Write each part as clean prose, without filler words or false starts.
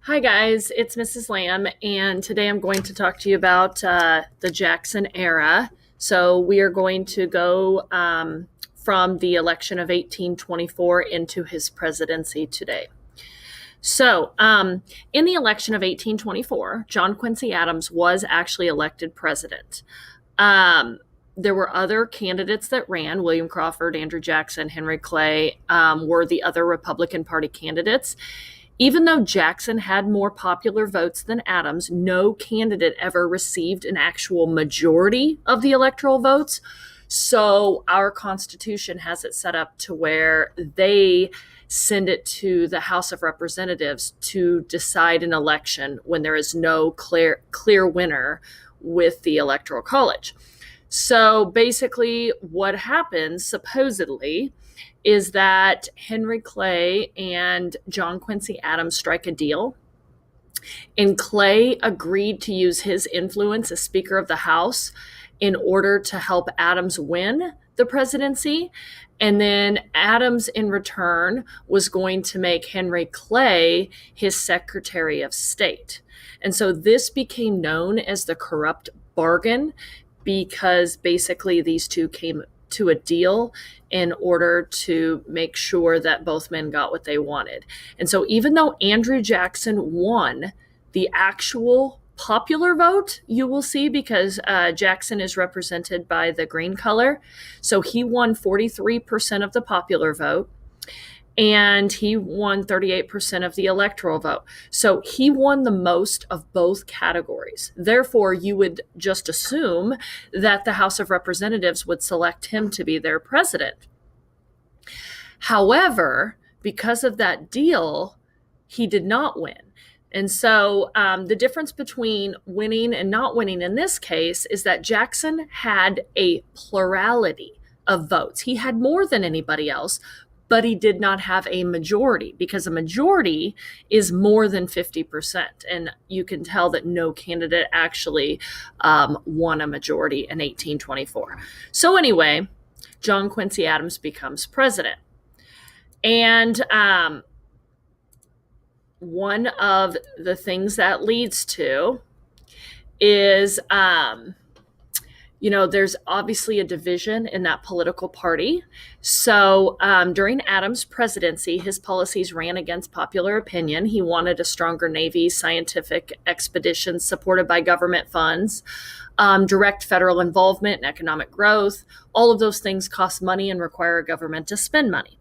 Hi, guys. It's Mrs. Lamb, and today I'm going to talk to you about the Jackson era. So, we are going to go from the election of 1824 into his presidency today. So, in the election of 1824, John Quincy Adams was actually elected president. Um, there were other candidates that ran. William Crawford, Andrew Jackson, Henry Clay were the other Republican Party candidates. Even though Jackson had more popular votes than Adams, no candidate ever received an actual majority of the electoral votes. So our Constitution has it set up to where they send it to the House of Representatives to decide an election when there is no clear winner with the Electoral College. So basically, what happens supposedly is that Henry Clay and John Quincy Adams strike a deal. And Clay agreed to use his influence as Speaker of the House in order to help Adams win the presidency. And then Adams, in return, was going to make Henry Clay his Secretary of State. And so this became known as the corrupt bargain because basically these two came to a deal in order to make sure that both men got what they wanted. And so even though Andrew Jackson won the actual popular vote, you will see, because Jackson is represented by the green color. So he won 43% of the popular vote, and he won 38% of the electoral vote. So he won the most of both categories. Therefore, you would just assume that the House of Representatives would select him to be their president. However, because of that deal, he did not win. And so the difference between winning and not winning in this case is that Jackson had a plurality of votes. He had more than anybody else, but he did not have a majority, because a majority is more than 50%. And you can tell that no candidate actually won a majority in 1824. So anyway, John Quincy Adams becomes president. And one of the things that leads to is there's obviously a division in that political party. So during Adams' presidency, his policies ran against popular opinion. He wanted a stronger Navy, scientific expeditions supported by government funds, direct federal involvement and economic growth. All of those things cost money and require a government to spend money.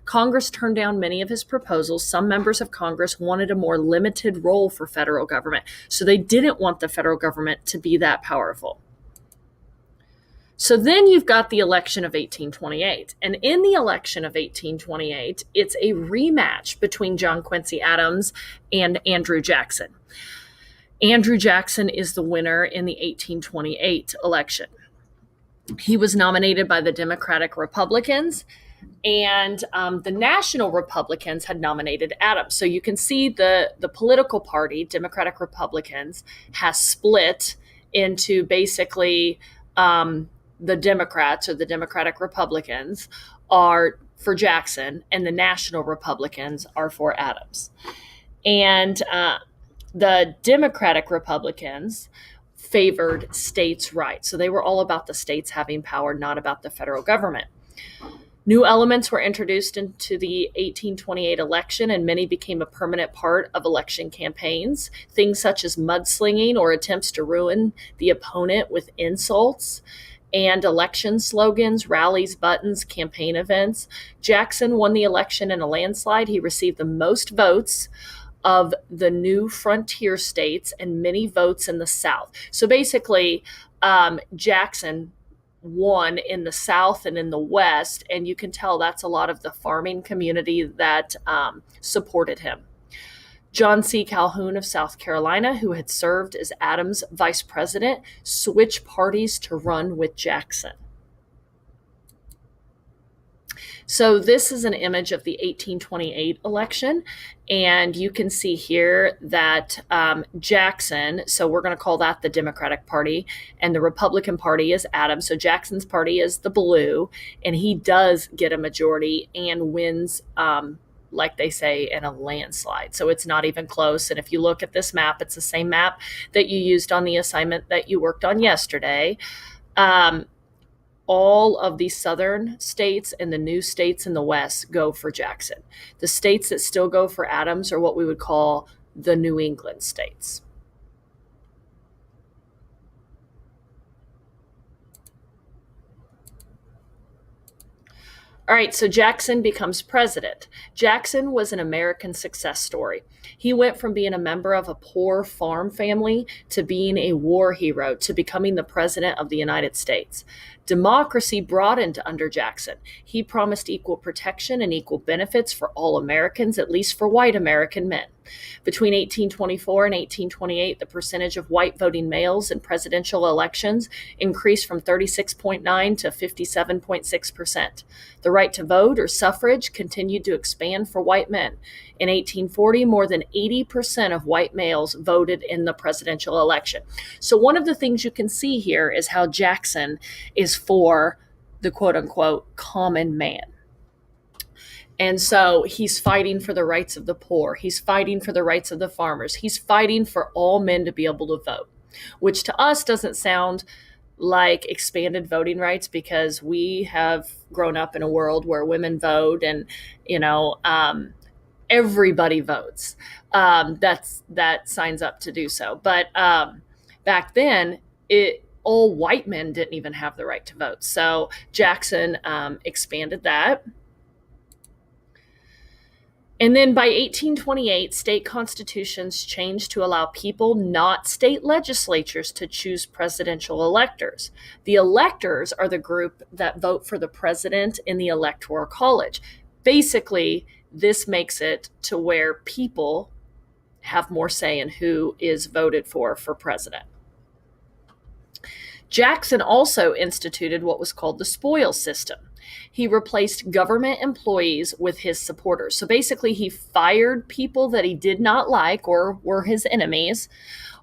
Congress turned down many of his proposals. Some members of Congress wanted a more limited role for federal government, so they didn't want the federal government to be that powerful. So then you've got the election of 1828. And in the election of 1828, it's a rematch between John Quincy Adams and Andrew Jackson. Andrew Jackson is the winner in the 1828 election. He was nominated by the Democratic Republicans, and the National Republicans had nominated Adams. So you can see the political party, Democratic Republicans, has split into basically the Democrats, or the Democratic Republicans, are for Jackson, and the National Republicans are for Adams. And the Democratic Republicans favored states' rights. So they were all about the states having power, not about the federal government. New elements were introduced into the 1828 election, and many became a permanent part of election campaigns. Things such as mudslinging, or attempts to ruin the opponent with insults, and election slogans, rallies, buttons, campaign events. Jackson won the election in a landslide. He received the most votes of the new frontier states and many votes in the South. So basically, Jackson won in the South and in the West, and you can tell that's a lot of the farming community that supported him. John C. Calhoun of South Carolina, who had served as Adams' vice president, switched parties to run with Jackson. So this is an image of the 1828 election, and you can see here that Jackson, so we're going to call that the Democratic Party, and the Republican Party is Adams. So Jackson's party is the blue, and he does get a majority and wins like they say, in a landslide. So it's not even close. And if you look at this map, it's the same map that you used on the assignment that you worked on yesterday. All of the southern states and the new states in the West go for Jackson. The states that still go for Adams are what we would call the New England states. All right, so Jackson becomes president. Jackson was an American success story. He went from being a member of a poor farm family to being a war hero to becoming the president of the United States. Democracy broadened under Jackson. He promised equal protection and equal benefits for all Americans, at least for white American men. Between 1824 and 1828, the percentage of white voting males in presidential elections increased from 36.9 to 57.6%. The right to vote or suffrage continued to expand for white men. In 1840, more than 80% of white males voted in the presidential election. So one of the things you can see here is how Jackson is for the quote unquote common man. And so he's fighting for the rights of the poor. He's fighting for the rights of the farmers. He's fighting for all men to be able to vote, which to us doesn't sound like expanded voting rights because we have grown up in a world where women vote and, everybody votes that signs up to do so. But back then, all white men didn't even have the right to vote. So Jackson expanded that. And then by 1828, state constitutions changed to allow people, not state legislatures, to choose presidential electors. The electors are the group that vote for the president in the Electoral College. Basically, this makes it to where people have more say in who is voted for president. Jackson also instituted what was called the spoils system. He replaced government employees with his supporters. So basically, he fired people that he did not like or were his enemies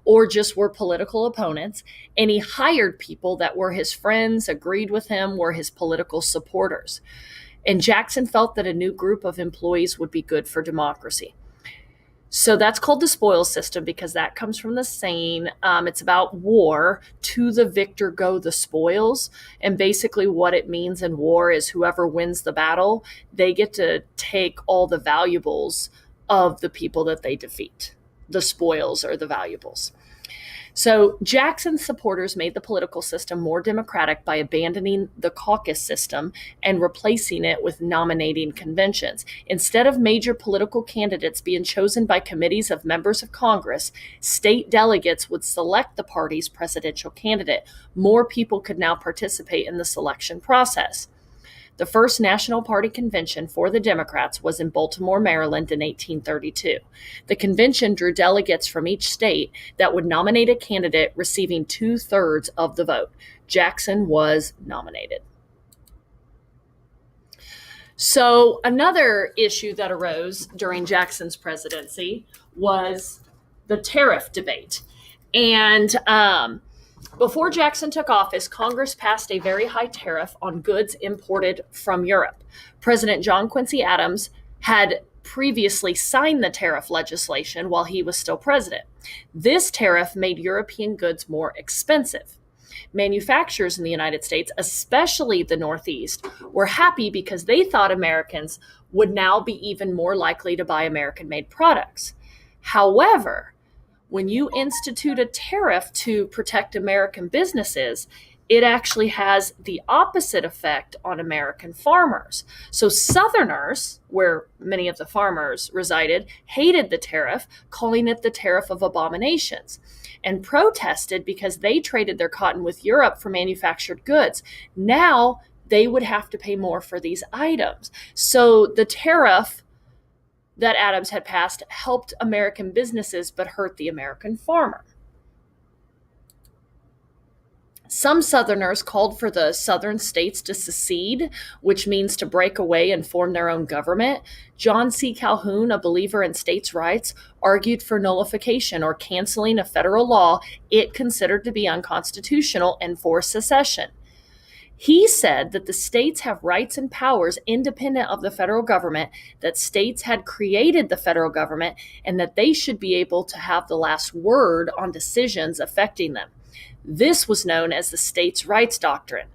or just were political opponents, and he hired people that were his friends, agreed with him, were his political supporters. And Jackson felt that a new group of employees would be good for democracy. So that's called the spoils system because that comes from the saying, it's about war, to the victor go the spoils. And basically what it means in war is whoever wins the battle, they get to take all the valuables of the people that they defeat. The spoils are the valuables. So Jackson's supporters made the political system more democratic by abandoning the caucus system and replacing it with nominating conventions. Instead of major political candidates being chosen by committees of members of Congress, state delegates would select the party's presidential candidate. More people could now participate in the selection process. The first National Party convention for the Democrats was in Baltimore, Maryland in 1832. The convention drew delegates from each state that would nominate a candidate receiving 2/3 of the vote. Jackson was nominated. So another issue that arose during Jackson's presidency was the tariff debate. And before Jackson took office, Congress passed a very high tariff on goods imported from Europe. President John Quincy Adams had previously signed the tariff legislation while he was still president. This tariff made European goods more expensive. Manufacturers in the United States, especially the Northeast, were happy because they thought Americans would now be even more likely to buy American-made products. However, when you institute a tariff to protect American businesses, it actually has the opposite effect on American farmers. So Southerners, where many of the farmers resided, hated the tariff, calling it the tariff of abominations, and protested because they traded their cotton with Europe for manufactured goods. Now they would have to pay more for these items. So the tariff that Adams had passed helped American businesses but hurt the American farmer. Some Southerners called for the Southern states to secede, which means to break away and form their own government. John C. Calhoun, a believer in states' rights, argued for nullification or canceling a federal law it considered to be unconstitutional and for secession. He said that the states have rights and powers independent of the federal government, that states had created the federal government, and that they should be able to have the last word on decisions affecting them. This was known as the states' rights doctrine.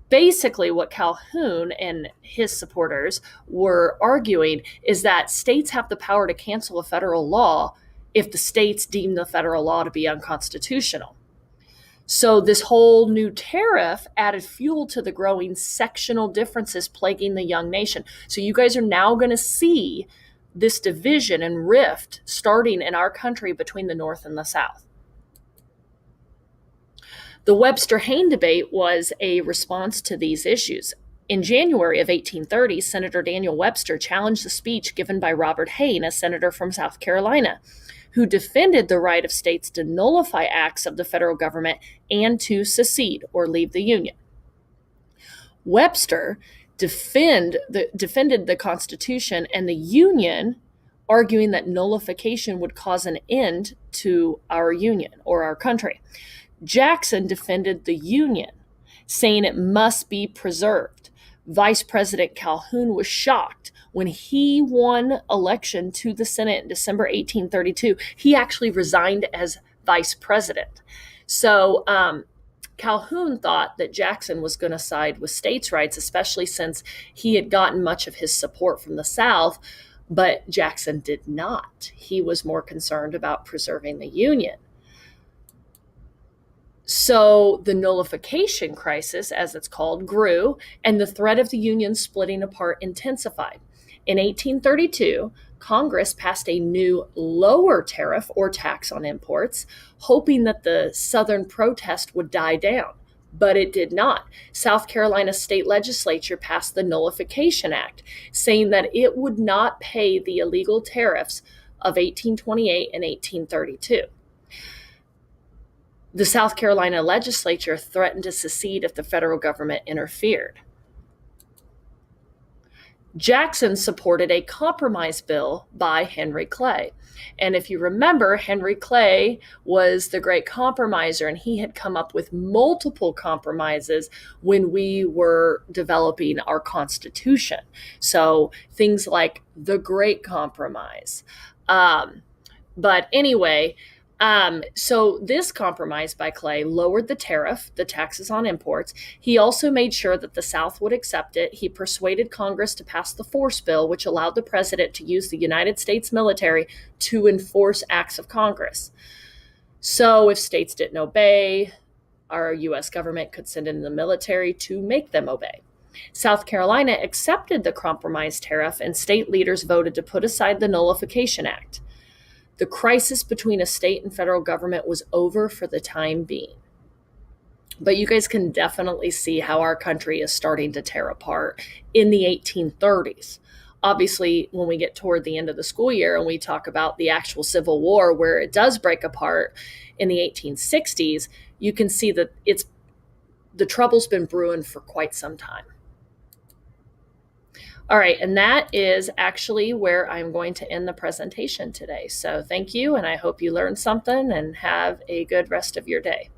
Basically, what Calhoun and his supporters were arguing is that states have the power to cancel a federal law if the states deem the federal law to be unconstitutional. So, this whole new tariff added fuel to the growing sectional differences plaguing the young nation. So, you guys are now going to see this division and rift starting in our country between the North and the South. The Webster-Hayne debate was a response to these issues. In January of 1830, Senator Daniel Webster challenged the speech given by Robert Hayne, a senator from South Carolina, who defended the right of states to nullify acts of the federal government and to secede or leave the Union. Webster defended the Constitution and the Union, arguing that nullification would cause an end to our Union or our country. Jackson defended the Union, saying it must be preserved. Vice President Calhoun was shocked when he won election to the Senate in December 1832. He actually resigned as vice president. So Calhoun thought that Jackson was going to side with states' rights, especially since he had gotten much of his support from the South, but Jackson did not. He was more concerned about preserving the Union. So the nullification crisis, as it's called, grew, and the threat of the Union splitting apart intensified. In 1832, Congress passed a new lower tariff or tax on imports, hoping that the Southern protest would die down. But it did not. South Carolina state legislature passed the Nullification Act, saying that it would not pay the illegal tariffs of 1828 and 1832. The South Carolina legislature threatened to secede if the federal government interfered. Jackson supported a compromise bill by Henry Clay. And if you remember, Henry Clay was the great compromiser, and he had come up with multiple compromises when we were developing our Constitution. So things like the Great Compromise. But anyway, so this compromise by Clay lowered the tariff, the taxes on imports. He also made sure that the South would accept it. He persuaded Congress to pass the Force Bill, which allowed the president to use the United States military to enforce acts of Congress. So if states didn't obey, our U.S. government could send in the military to make them obey. South Carolina accepted the compromise tariff, and state leaders voted to put aside the Nullification Act. The crisis between a state and federal government was over for the time being. But you guys can definitely see how our country is starting to tear apart in the 1830s. Obviously, when we get toward the end of the school year and we talk about the actual Civil War, where it does break apart in the 1860s, you can see that the trouble's been brewing for quite some time. All right, and that is actually where I'm going to end the presentation today. So thank you, and I hope you learned something, and have a good rest of your day.